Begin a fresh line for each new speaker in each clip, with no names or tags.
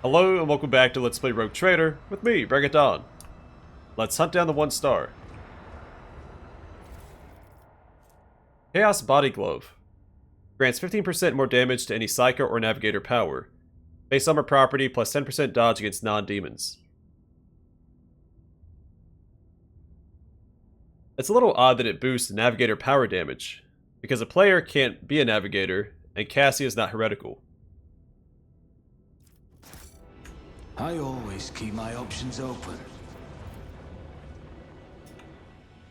Hello and welcome back to Let's Play Rogue Trader with me, Bregadon. Let's hunt down the 1 star. Chaos Body Glove. Grants 15% more damage to any Psyker or Navigator power. Base armor property plus 10% dodge against non-demons. It's a little odd that it boosts Navigator power damage, because a player can't be a Navigator, and Cassie is not heretical.
I always keep my options open.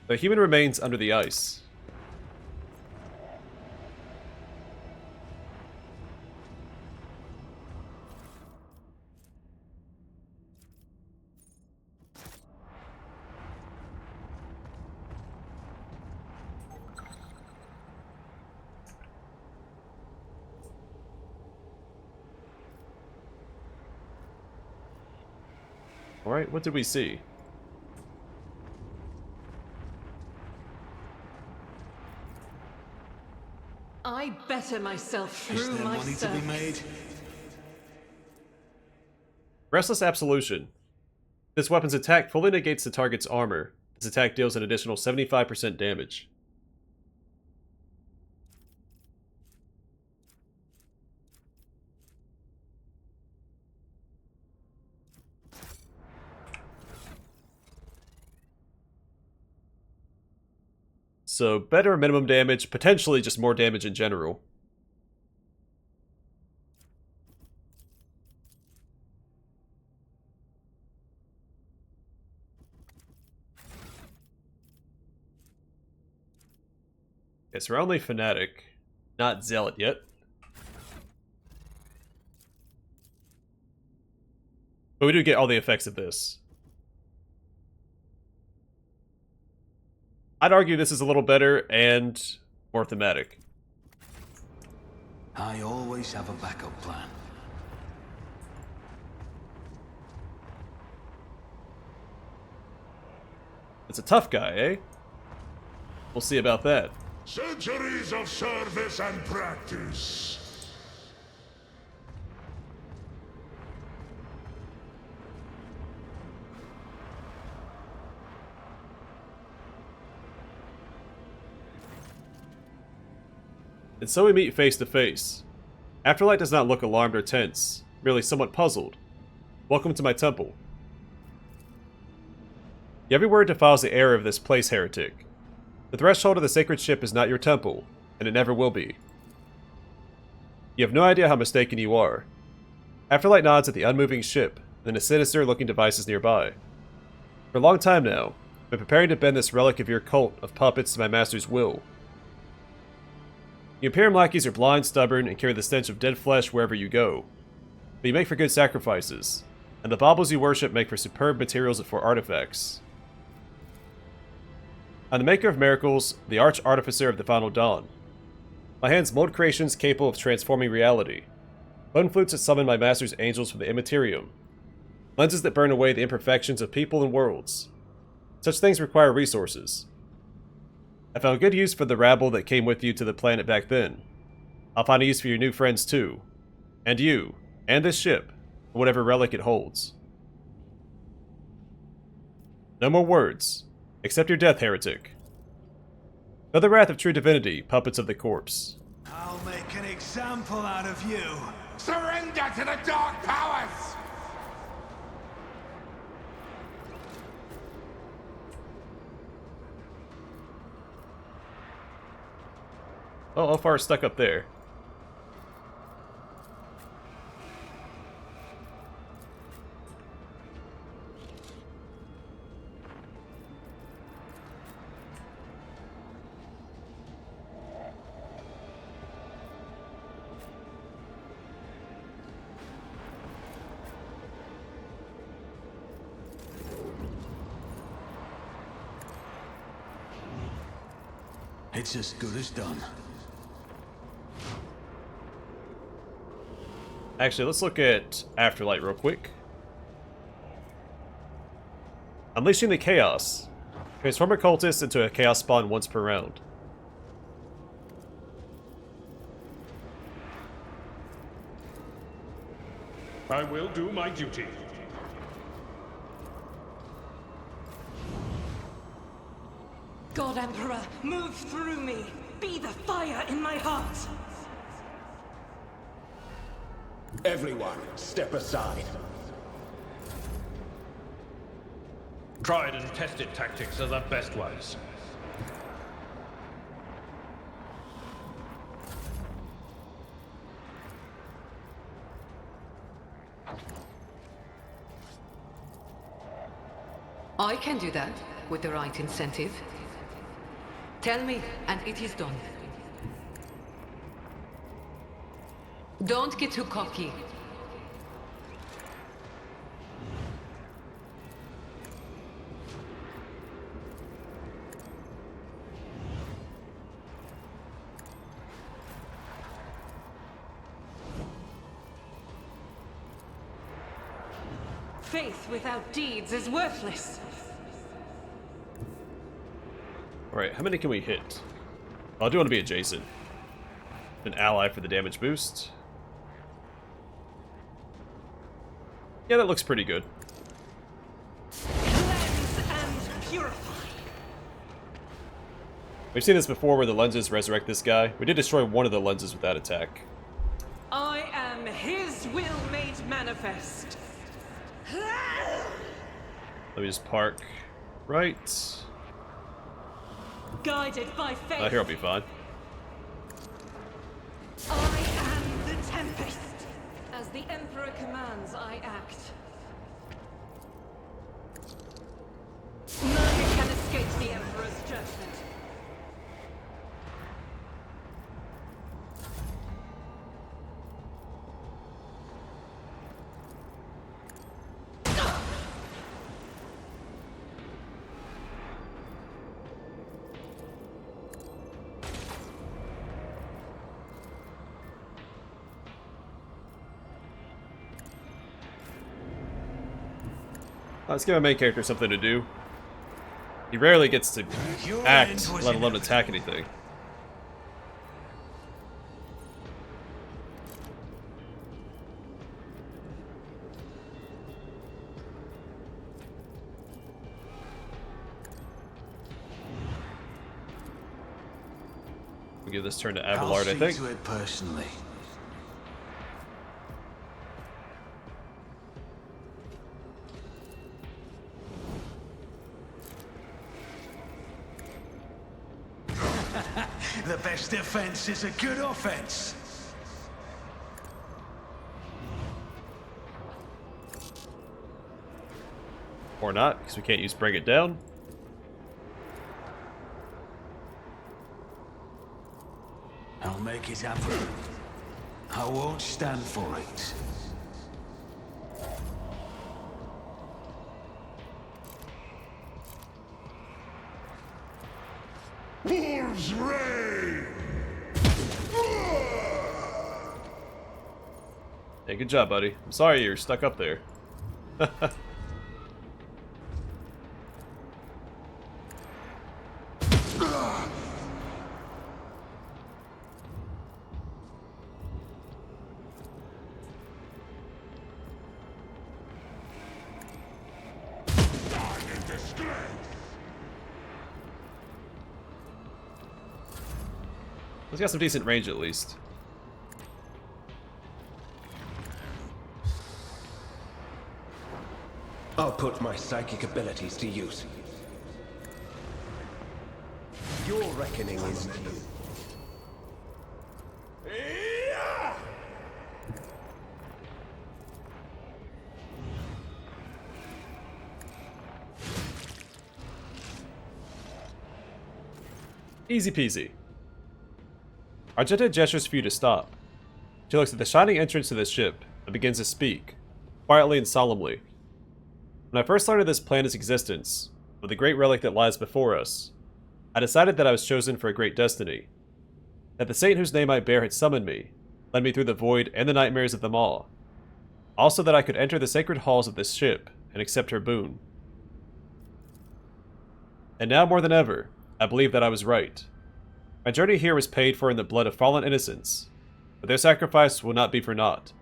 The human remains under the ice. Alright, what did we see?
I better myself
Is
through
there
my
money to be
search.
made?
Restless Absolution. This weapon's attack fully negates the target's armor. This attack deals an additional 75% damage. So, better minimum damage, potentially just more damage in general. Okay, so we're only Fanatic, not Zealot yet. But we do get all the effects of this. I'd argue this is a little better and more thematic.
I always have a backup plan.
It's a tough guy, eh? We'll see about that.
Centuries of service and practice.
And so we meet face to face. Afterlight does not look alarmed or tense, merely somewhat puzzled. Welcome to my temple. Every word defiles the air of this place, heretic. The threshold of the sacred ship is not your temple, and it never will be. You have no idea how mistaken you are. Afterlight nods at the unmoving ship, and the sinister-looking devices nearby. For a long time now, I've been preparing to bend this relic of your cult of puppets to my master's will. The Imperium lackeys are blind, stubborn, and carry the stench of dead flesh wherever you go. But you make for good sacrifices, and the baubles you worship make for superb materials for artifacts. I'm the maker of miracles, the arch-artificer of the final dawn. My hands mold creations capable of transforming reality. Bone flutes that summon my master's angels from the immaterium. Lenses that burn away the imperfections of people and worlds. Such things require resources. I found good use for the rabble that came with you to the planet back then. I'll find a use for your new friends too. And you, and this ship, and whatever relic it holds. No more words. Accept your death, heretic. Know the wrath of true divinity, puppets of the corpse.
I'll make an example out of you.
Surrender to the dark powers!
Oh, how far stuck up there?
It's as good as done.
Actually, let's look at Afterlight real quick. Unleashing the Chaos. Transform a cultist into a Chaos spawn once per round.
I will do my duty.
God Emperor, move through me. Be the fire in my heart.
Everyone, step aside.
Tried and tested tactics are the best ones.
I can do that with the right incentive. Tell me, and it is done. Don't get too cocky.
Faith without deeds is worthless.
Alright, how many can we hit? Oh, I do want to be adjacent. An ally for the damage boost. Yeah, that looks pretty good.
Cleanse and purify.
We've seen this before where the lenses resurrect this guy. We did destroy one of the lenses with that attack.
I am his will made manifest.
Let me just park right.
Guided by faith.
Here I'll be fine.
I am the Tempest. As the Emperor commands, I act. None can escape the Emperor's judgment.
Let's give our main character something to do. He rarely gets to act, let alone attack anything. We'll give this turn to Abelard, I think.
To it personally. The best defense is a good offense.
Or not, because we can't use Bring It Down.
I'll make it happen. I won't stand for it.
Wolves reign!
Hey, good job, buddy. I'm sorry you're stuck up there. He's got some decent range at least.
I'll put my psychic abilities to use. Your reckoning is due.
Easy peasy. Argenta gestures for you to stop. She looks at the shining entrance to the ship and begins to speak, quietly and solemnly. When I first learned of this planet's existence, with the great relic that lies before us, I decided that I was chosen for a great destiny. That the saint whose name I bear had summoned me, led me through the void and the nightmares of them all. Also that I could enter the sacred halls of this ship and accept her boon. And now more than ever, I believe that I was right. My journey here was paid for in the blood of fallen innocents, but their sacrifice will not be for naught.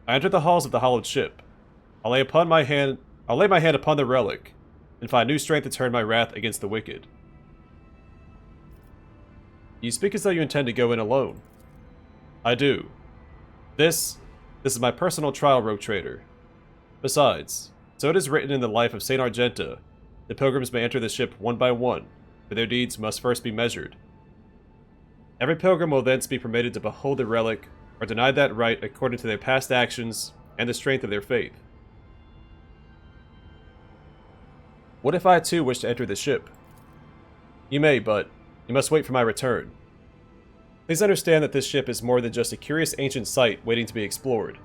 I enter the halls of the hallowed ship. I'll lay my hand upon the relic, and find new strength to turn my wrath against the wicked. You speak as though you intend to go in alone. I do. This is my personal trial, rogue trader. Besides, so it is written in the life of Saint Argenta, the pilgrims may enter the ship one by one, for their deeds must first be measured. Every pilgrim will thence be permitted to behold the relic, or denied that right according to their past actions and the strength of their faith. What if I too wish to enter the ship? You may, but you must wait for my return. Please understand that this ship is more than just a curious ancient site waiting to be explored.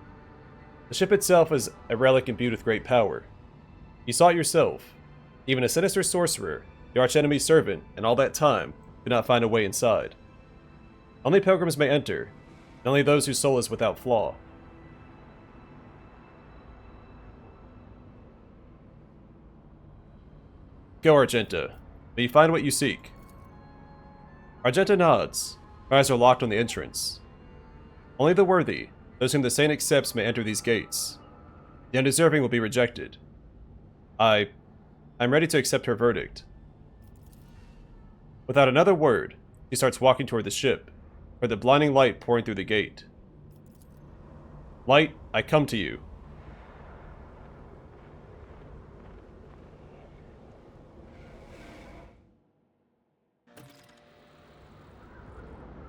The ship itself is a relic imbued with great power. You saw it yourself. Even a sinister sorcerer, the archenemy's servant, and all that time, could not find a way inside. Only pilgrims may enter, and only those whose soul is without flaw. Go, Argenta. May you find what you seek. Argenta nods. Her eyes are locked on the entrance. Only the worthy, those whom the saint accepts, may enter these gates. The undeserving will be rejected. I'm ready to accept her verdict. Without another word, he starts walking toward the ship, with the blinding light pouring through the gate. Light, I come to you.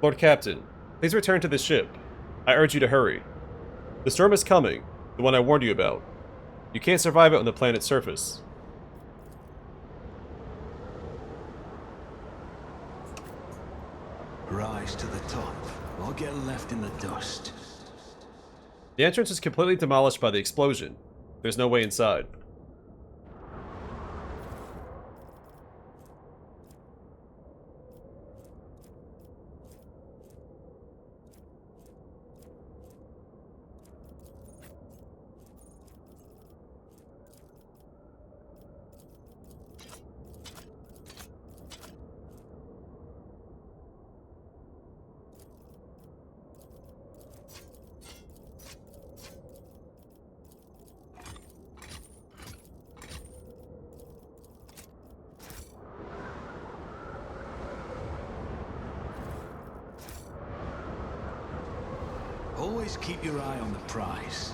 Lord Captain, please return to the ship. I urge you to hurry. The storm is coming, the one I warned you about. You can't survive it on the planet's surface.
Rise to the top, or get left in the dust.
The entrance is completely demolished by the explosion. There's no way inside.
Always keep your eye on the prize.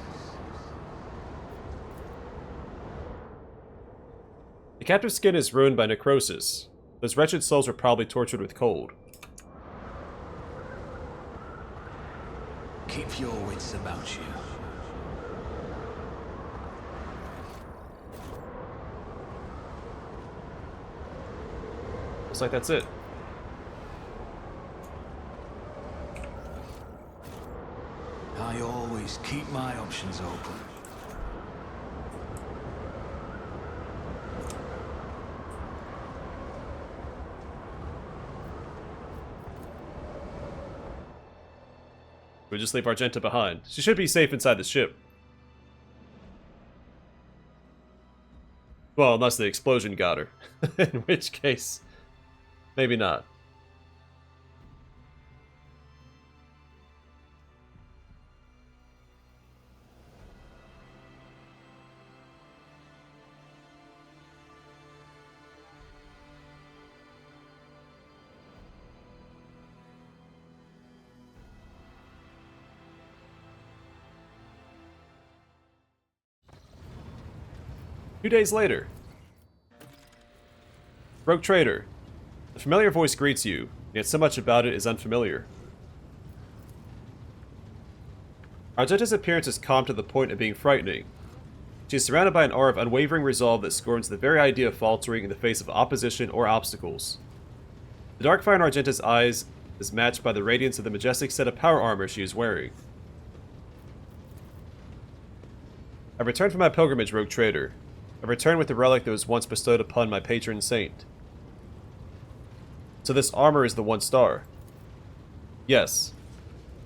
The captive's skin is ruined by necrosis. Those wretched souls were probably tortured with cold.
Keep your wits about you.
Looks like that's it.
I always keep my options open.
We'll just leave Argenta behind. She should be safe inside the ship. Well, unless the explosion got her. In which case, maybe not. Two days later. Rogue Trader. A familiar voice greets you, yet so much about it is unfamiliar. Argenta's appearance is calm to the point of being frightening. She is surrounded by an aura of unwavering resolve that scorns the very idea of faltering in the face of opposition or obstacles. The dark fire in Argenta's eyes is matched by the radiance of the majestic set of power armor she is wearing. I returned from my pilgrimage, Rogue Trader. I returned with the relic that was once bestowed upon my patron saint. So this armor is the one star. Yes.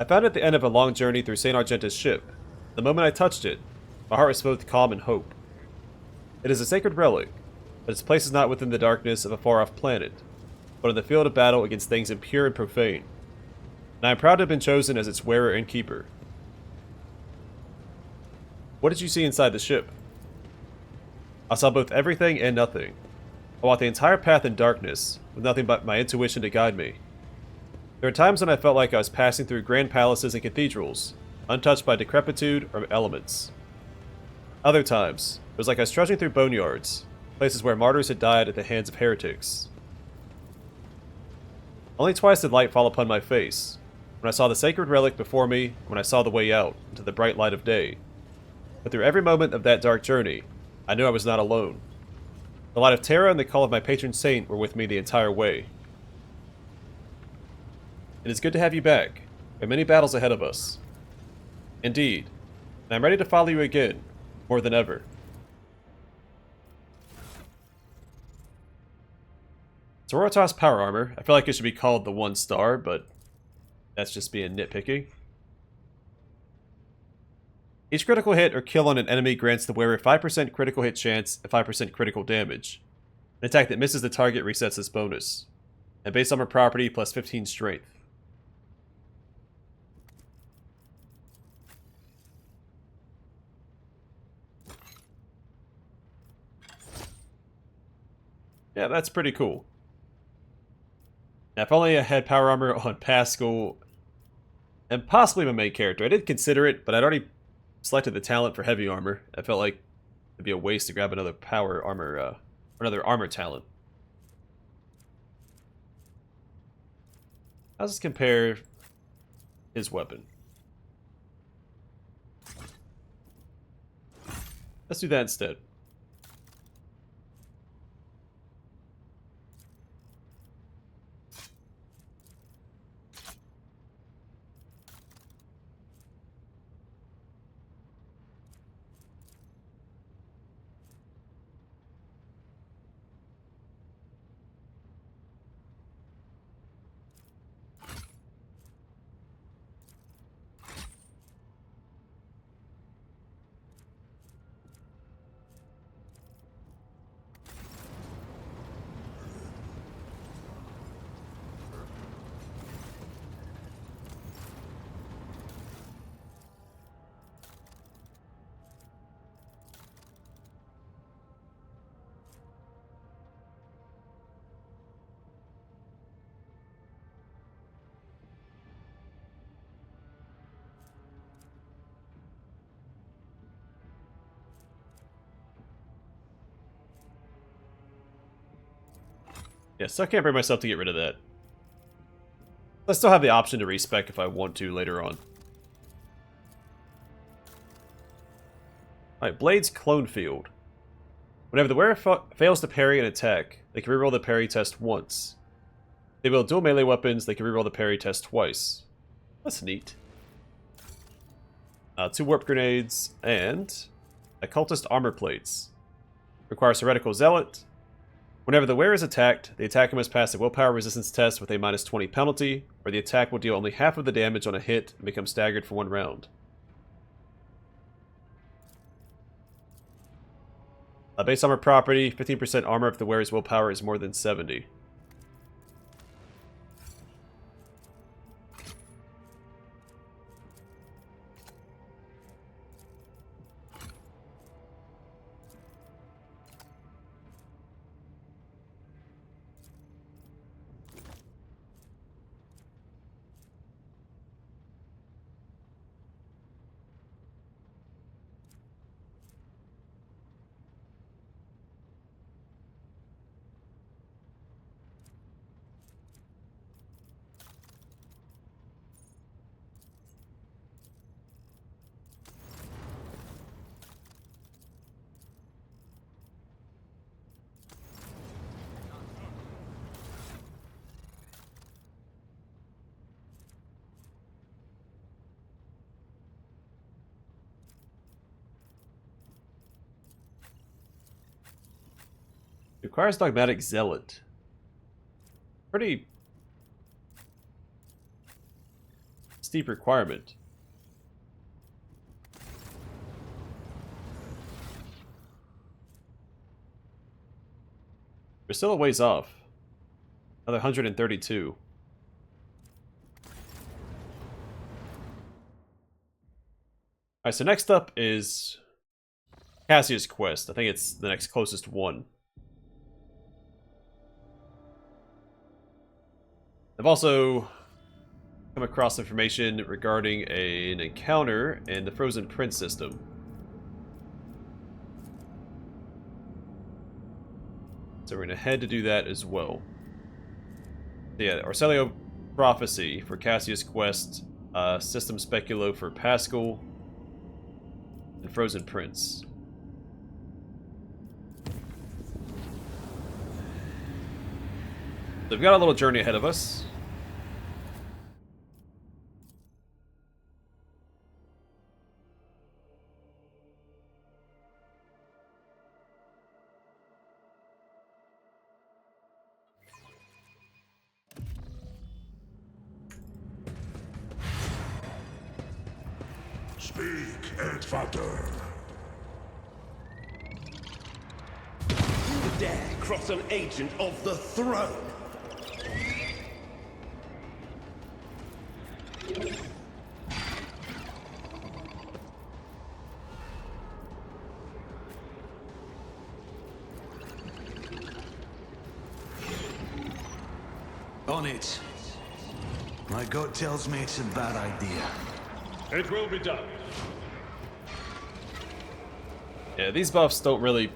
I found it at the end of a long journey through Saint Argenta's ship. The moment I touched it, my heart was filled with calm and hope. It is a sacred relic, but its place is not within the darkness of a far-off planet, but in the field of battle against things impure and profane. And I am proud to have been chosen as its wearer and keeper. What did you see inside the ship? I saw both everything and nothing. I walked the entire path in darkness, with nothing but my intuition to guide me. There were times when I felt like I was passing through grand palaces and cathedrals, untouched by decrepitude or elements. Other times, it was like I was trudging through boneyards, places where martyrs had died at the hands of heretics. Only twice did light fall upon my face, when I saw the sacred relic before me and when I saw the way out into the bright light of day. But through every moment of that dark journey, I knew I was not alone. The light of Terra and the call of my patron saint were with me the entire way. It is good to have you back. There are many battles ahead of us. Indeed, and I'm ready to follow you again, more than ever. Sororitas power armor. I feel like it should be called the 1 star, but that's just being nitpicky. Each critical hit or kill on an enemy grants the wearer 5% critical hit chance and 5% critical damage. An attack that misses the target resets this bonus. And base armor property plus 15 strength. Yeah, that's pretty cool. Now, if only I had power armor on Pascal and possibly my main character. I did consider it, but I'd already selected the talent for heavy armor. I felt like it'd be a waste to grab another power armor, or another armor talent. How does this compare his weapon? Let's do that instead. Yeah, so I can't bring myself to get rid of that. I still have the option to respec if I want to later on. Alright, Blade's Clone Field. Whenever the wearer fails to parry an attack, they can reroll the parry test once. If they wield dual melee weapons, they can reroll the parry test twice. That's neat. 2 warp grenades, and occultist armor plates. Requires heretical zealot. Whenever the wearer is attacked, the attacker must pass a willpower resistance test with a -20 penalty, or the attack will deal only half of the damage on a hit and become staggered for 1 round. Base armor property, 15% armor if the wearer's willpower is more than 70. Requires Dogmatic Zealot. Pretty steep requirement. We're still a ways off. Another 132. Alright, so next up is Cassius quest. I think it's the next closest one. I've also come across information regarding an encounter in the Frozen Prince system. So we're going to head to do that as well. So yeah, Arcelio Prophecy for Cassius Quest, System Speculo for Pascal, and Frozen Prince. So we've got a little journey ahead of us.
Speak, Pathfinder.
Who dare cross an agent of the throne?
On it. My gut tells me it's a bad idea.
It will be done.
Yeah, these buffs don't really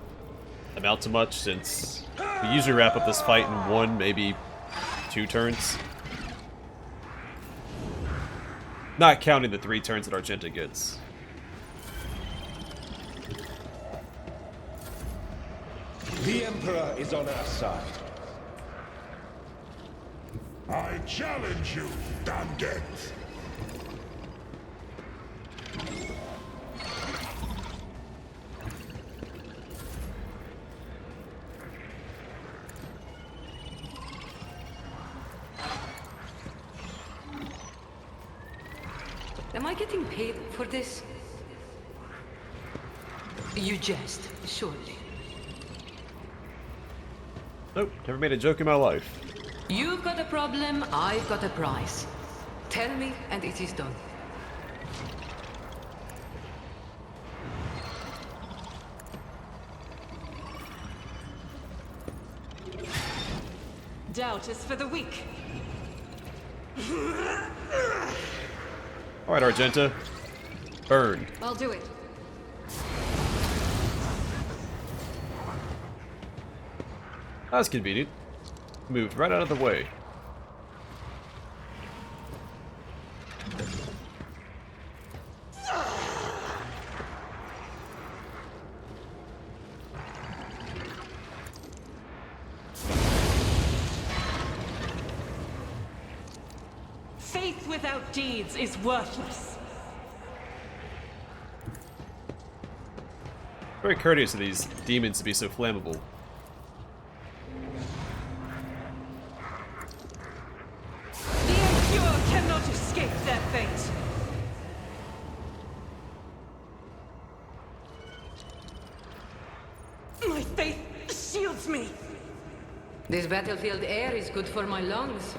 amount to much since we usually wrap up this fight in 1, maybe 2 turns. Not counting the 3 turns that Argenta gets.
The Emperor is on our side.
I challenge you, Damget.
Am I getting paid for this? You jest, surely.
Nope, never made a joke in my life.
You've got a problem, I've got a price. Tell me, and it is done.
Doubt is for the weak.
Alright, Argenta. Burn.
I'll do it.
That's convenient. Moved right out of the way.
Faith without deeds is worthless.
Very courteous of these demons to be so flammable.
The impure cannot escape their fate. My faith shields me.
This battlefield air is good for my lungs.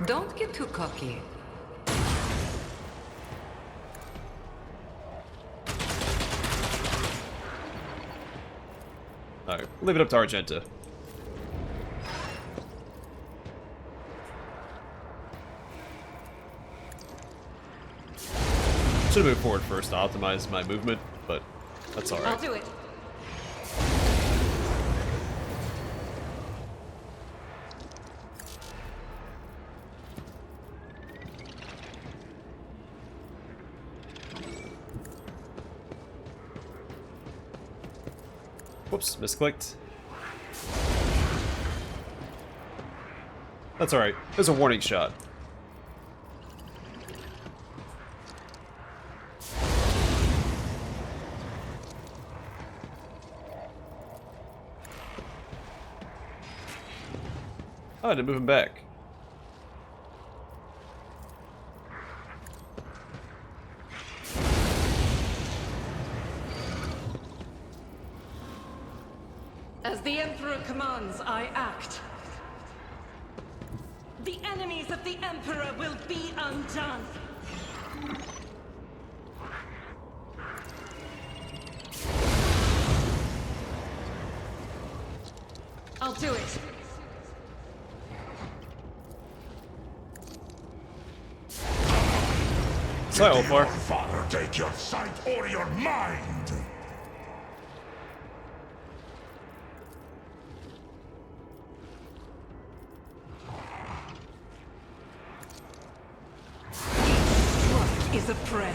Don't get too cocky.
Alright, leave it up to Argenta. Should have moved forward first to optimize my movement, but that's alright.
I'll do it.
Whoops, misclicked. That's alright. There's a warning shot. Oh, I didn't move him back.
As the Emperor commands, I act. The enemies of the Emperor will be undone. I'll do it.
Sorry,
Did
Olfar.
your father take your sight or your mind?
Strike is a prayer.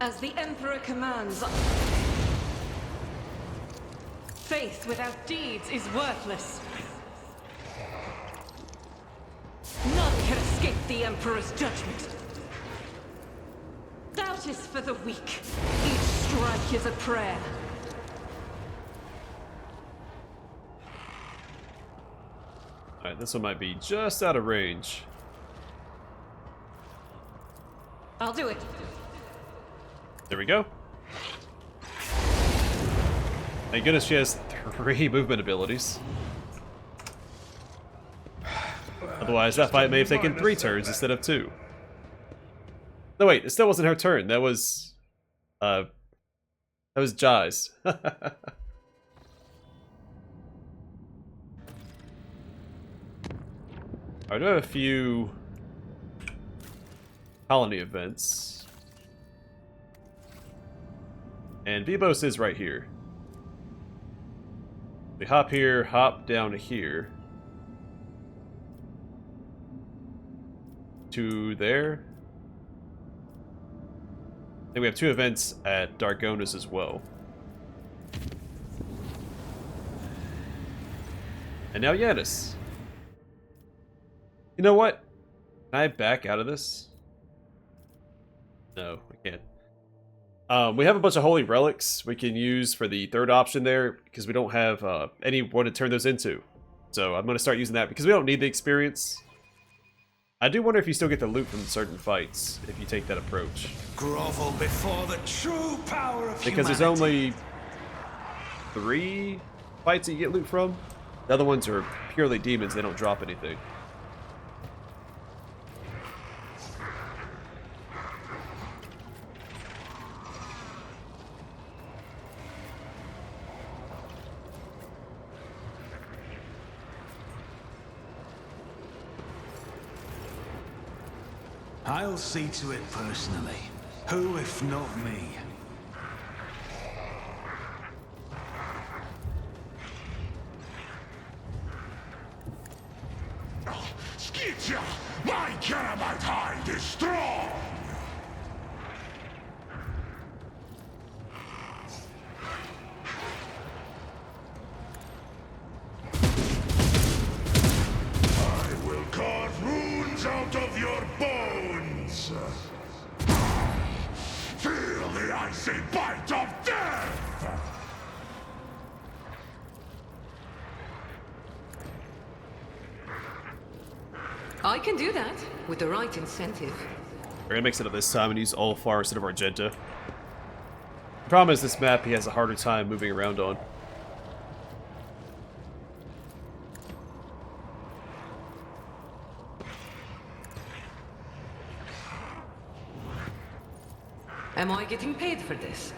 As the Emperor commands. Faith without deeds is worthless. None can escape the Emperor's judgment. Doubt is for the weak. Each strike is a prayer.
Alright, this one might be just out of range.
I'll do it.
There we go. Thank goodness she has 3 movement abilities. Otherwise, that fight may have taken 3 turns instead of 2. No, wait, it still wasn't her turn. That was Jai's. I do have a few colony events. And Vivos is right here. We hop here, hop down to here. To there. I think we have 2 events at Dargonas as well. And now Yanis. You know what? Can I back out of this? No, I can't. We have a bunch of holy relics we can use for the 3rd option there, because we don't have anyone to turn those into. So I'm going to start using that because we don't need the experience. I do wonder if you still get the loot from certain fights if you take that approach.
Grovel before the true power of
Because there's only 3 fights that you get loot from. The other ones are purely demons, they don't drop anything.
I'll see to it personally. Who if not me?
Skitya! My Keramite hide is strong! I will carve runes out of your bones! Feel the icy bite of death!
I can do that, with the right incentive.
We're gonna mix it up this time and use Ulfar instead of Argenta. The problem is this map he has a harder time moving around on.
Am I getting paid for this?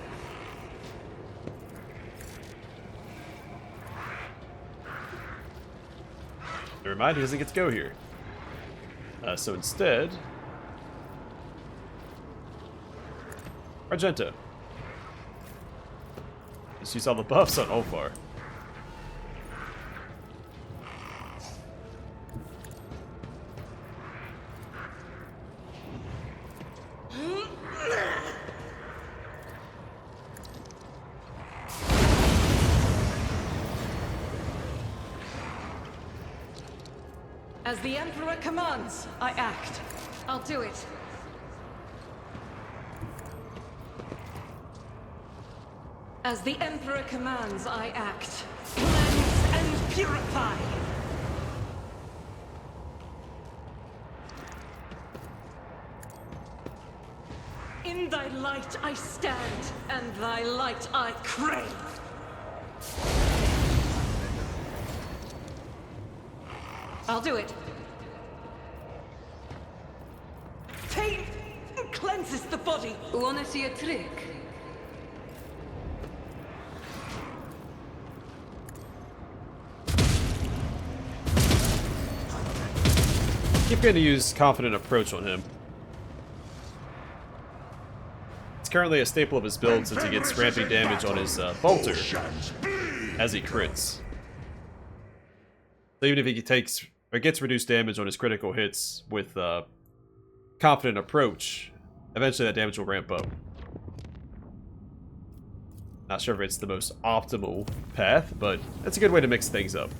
Never mind, he doesn't get to go here. So instead... Argenta. Just use all the buffs on Ulfar.
As the Emperor commands, I act. I'll do it. As the Emperor commands, I act. Cleanse and purify! In thy light I stand, and thy light I crave! I'll do it. Faith, cleanses the body.
Wanna see a trick?
Keep going to use confident approach on him. It's currently a staple of his build since he gets ramping damage on his bolter as he crits. So even if he takes or gets reduced damage on his critical hits with confident approach, eventually that damage will ramp up. Not sure if it's the most optimal path, but it's a good way to mix things up.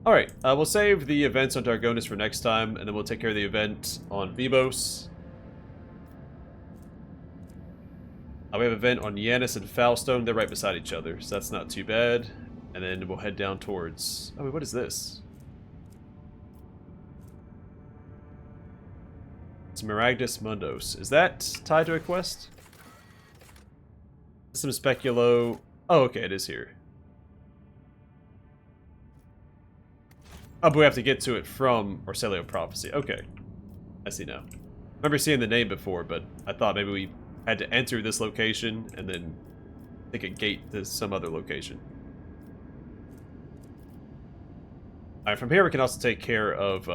Alright, we'll save the events on Dargonis for next time, and then we'll take care of the event on Vivos. We have an event on Yanis and Foulstone. They're right beside each other, so that's not too bad. And then we'll head down towards... Oh, wait, what is this? It's Miragdus Mundos. Is that tied to a quest? Some Speculo... Oh, okay, it is here. Oh, but we have to get to it from Orselio Prophecy. Okay. I see now. I remember seeing the name before, but I thought maybe we had to enter this location and then take a gate to some other location. Alright, from here we can also take care of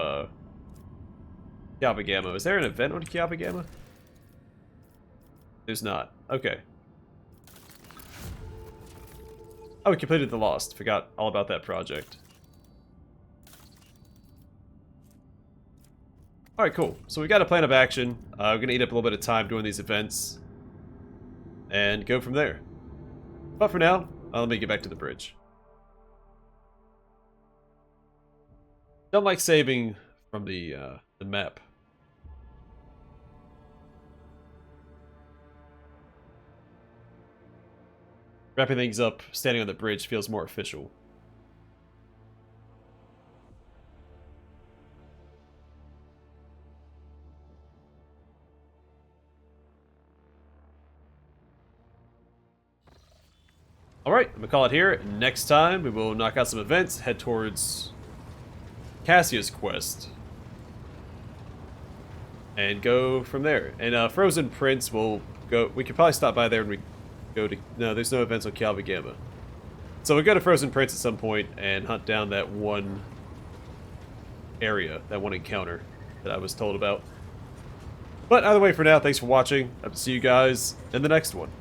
Kiabagama. Is there an event on Kiabagama? There's not. Okay. Oh, we completed the Lost. Forgot all about that project. Alright, cool. So we got a plan of action. We're going to eat up a little bit of time doing these events. And go from there. But for now, let me get back to the bridge. Don't like saving from the map. Wrapping things up, standing on the bridge feels more official. Alright, I'm gonna call it here. Next time, we will knock out some events, head towards Cassia's quest, and go from there. And Frozen Prince will go... We could probably stop by there and we go to... No, there's no events on Kiabagama. So we'll go to Frozen Prince at some point and hunt down that one area, that one encounter that I was told about. But either way, for now, thanks for watching. I'll see you guys in the next one.